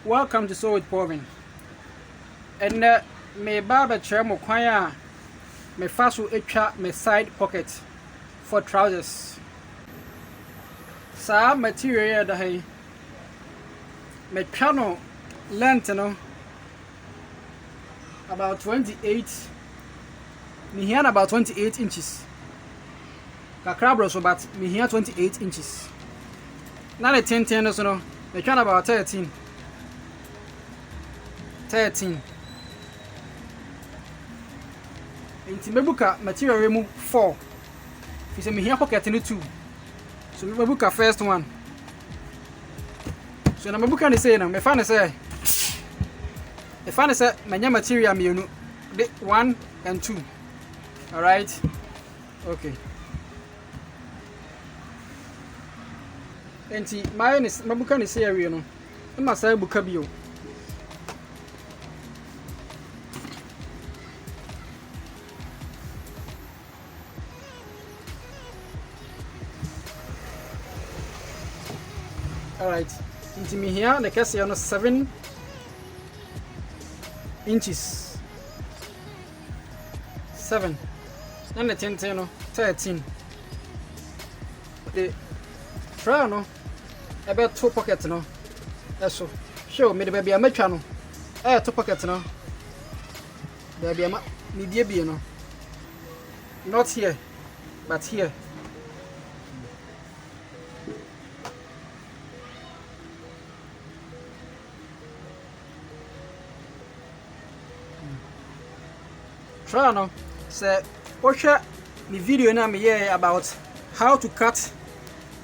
Welcome to Sew with PaulVin. And me barber chair mo kwaya me fasu etwa me side pocket for trousers. Sa material da hay me channel length no about 28. Me here about 28 inches. Kakra so but me here 28 inches. Now the 10 so no me channel about 13. Inti mebuka material remove 4. If you say me here pocket in 2. So mebuka first one. So na mebuka ni say na me fa say. E fa say manya material mienu. The 1 and 2. All right? Okay. Inti my is mebuka ni say area no. E ma say buka bio. Alright, into me here, the case is 7 inches. 7. Then the 10, 13. The try no about 2 pockets no. That's so. Show me the baby a mechano. 2 pockets no. Baby a media no. Not here, but here. Try no say watch the video na me here about how to cut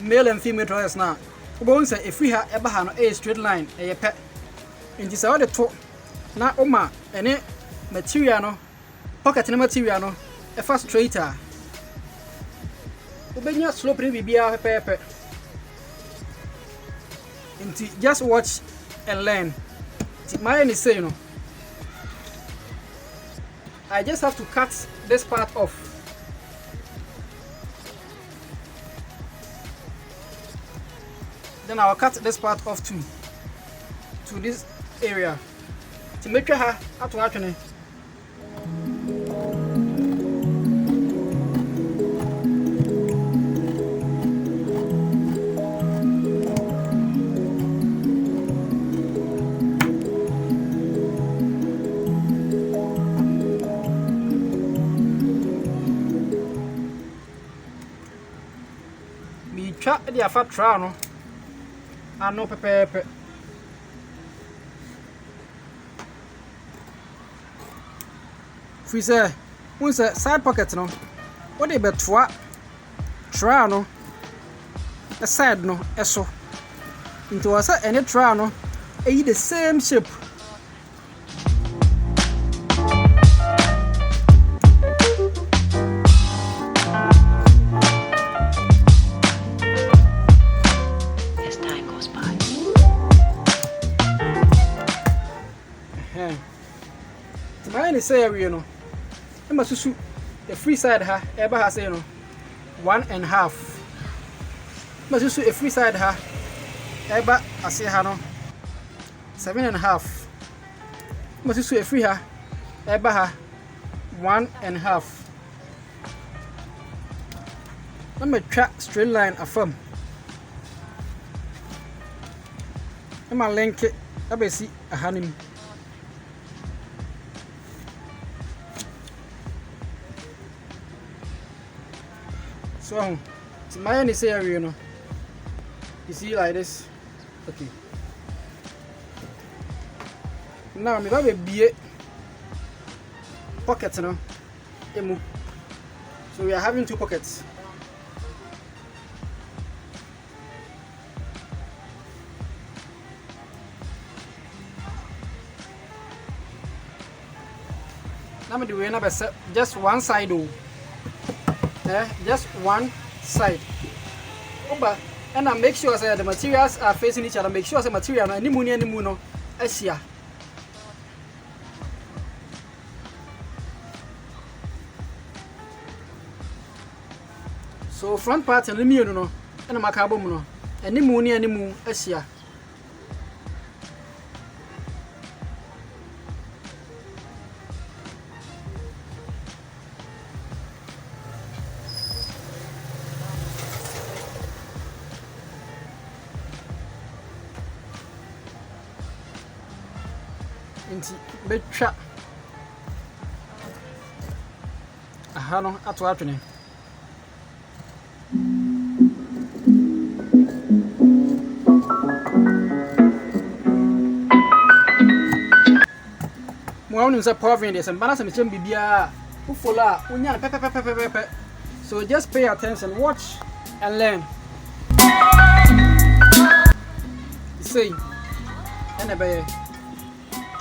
male and female trousers now. Obo say if we ha eba ha no a straight line e pe nti say all the to na oma ene material no pocket na material no e fa straighter obenya slope ni bibia pepe nti just watch and learn. My is say no I just have to cut this part off. Then I'll cut this part off too, to this area, to make sure how to actually. Try the fat trial, I know pepe. If we say, once a side pocket, no, what they bet trial, no, a side, no, a so into us any trial, no, the same shape. Mine is say area no. I must susu the free side ha eba ha say no 1.5. Must susu a free side ha eba ase ha no 7.5. Must susu a free ha eba ha 1.5. I'm a track straight line affirm. I'm a link it abesi a hanim. So, my is area, you know. You see like this. Okay. Now, me have a be pockets, you know. So we are having 2 pockets. Now me do we have just one side though. Just one side. And I make sure that the materials are facing each other. Make sure the material no any muno Asia. So front part and the no and a macabo no any mu Asia. Inti betwa aha no ato atwene. Mo wonu say PaulVin dey say balance me chem bibia who follow unya pepe. So just pay attention, watch and learn. Say ene be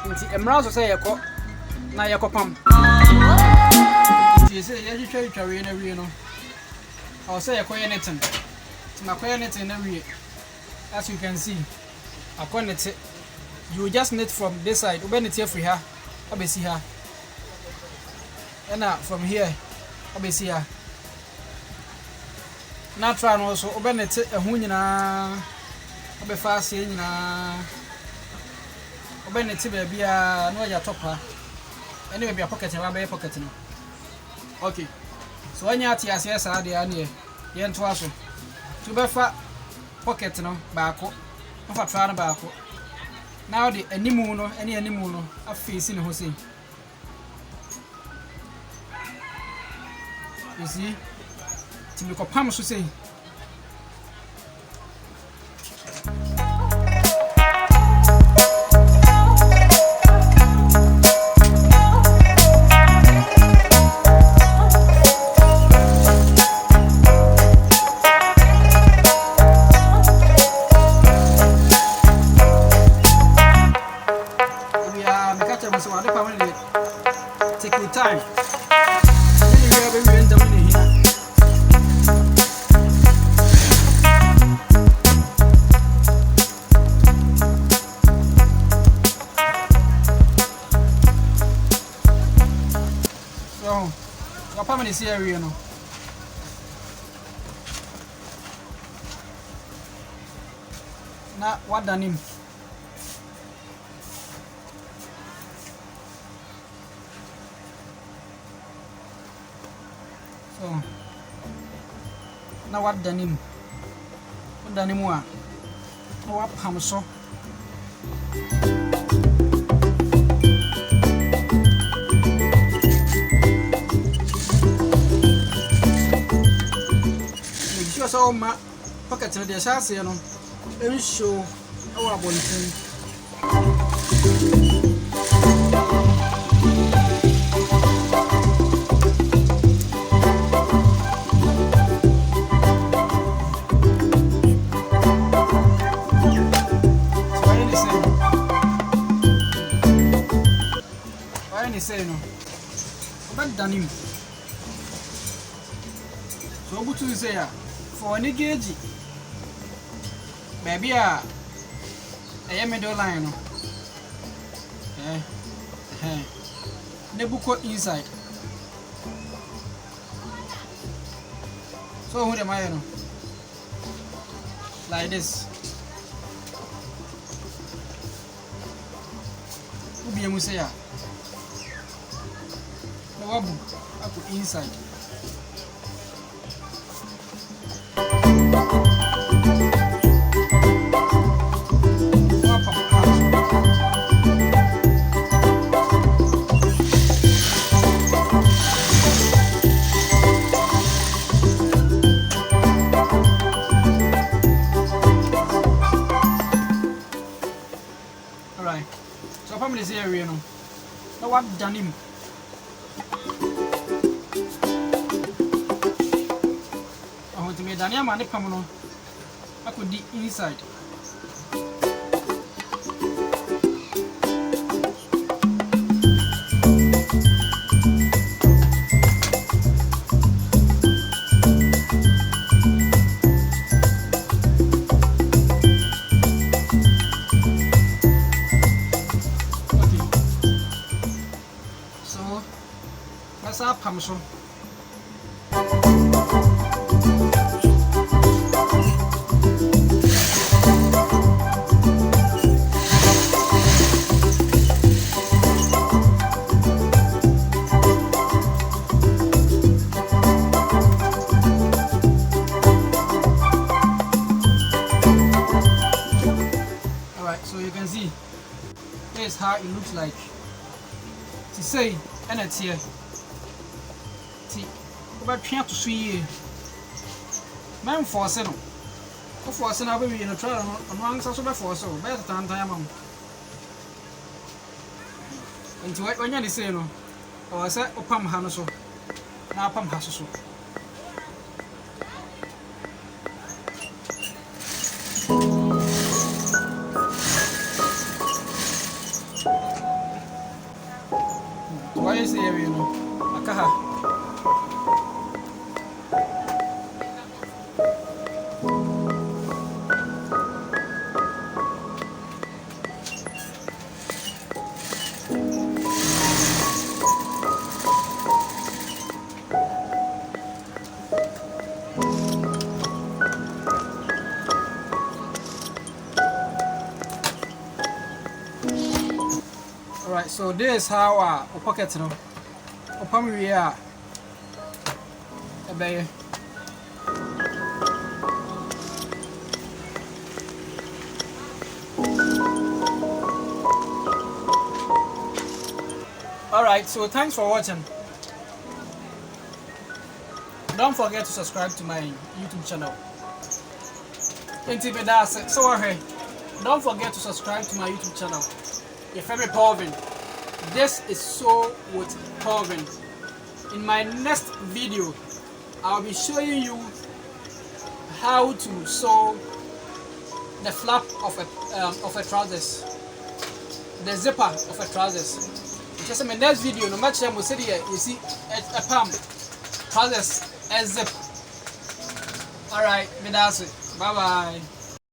nti emra so say yeko na yekopam. Nti say ye hwehwe we na wie no. I say yekoye netin. Ti makoye netin na wie. As you can see, akonete you just knit from this side. Ube knit here free here. Abesi here. And from here, abesi here. Now try also ube knit ehu nyina. Obe fast nyina. Ube knit baby no ya top ha. Anyway be pocket na be pocket no. Okay. So when you ati ase sa de ane ye nto aso. To be fa pocket no baako. No fa try no baako. Now the animu no any animu no afisi ne ho sei. You see? Ti me kopam so sei. Take your time. So, what part of this area no? Now, what done him? So, now what done him? What done him what? Now what palm so? Make sure so my pocket in the chassis, you know, and show our bonnet. Say no, but done him. So good to say for any gauge, maybe a middle line. Nebuco inside. So who am I? Like this. Who be a musea? I put inside. Alright. So I'm this area now. Now what done him? Dania mane pamono akodi inside. Okay. So let's up pamso. So you can can see, this is how it looks like. To say, and it's here. See, about trying to see. Man, for no. For a baby in a trial on one social before so better than time. Into what when you say no, or I said, O Pam Hanaso, now Pam Hasso. Why is the area? Akaha. Alright, so this is how our pocket no. Opam we are a bay. Alright, so thanks for watching. Don't forget to subscribe to my YouTube channel. Don't forget to subscribe to my YouTube channel. Your favorite PaulVin. This is Sew with PaulVin. In my next video, I'll be showing you how to sew the flap of a trousers, the zipper of a trousers. Just in my next video, no matter how much you see a pump trousers and zip. All right, me that's it. Bye bye.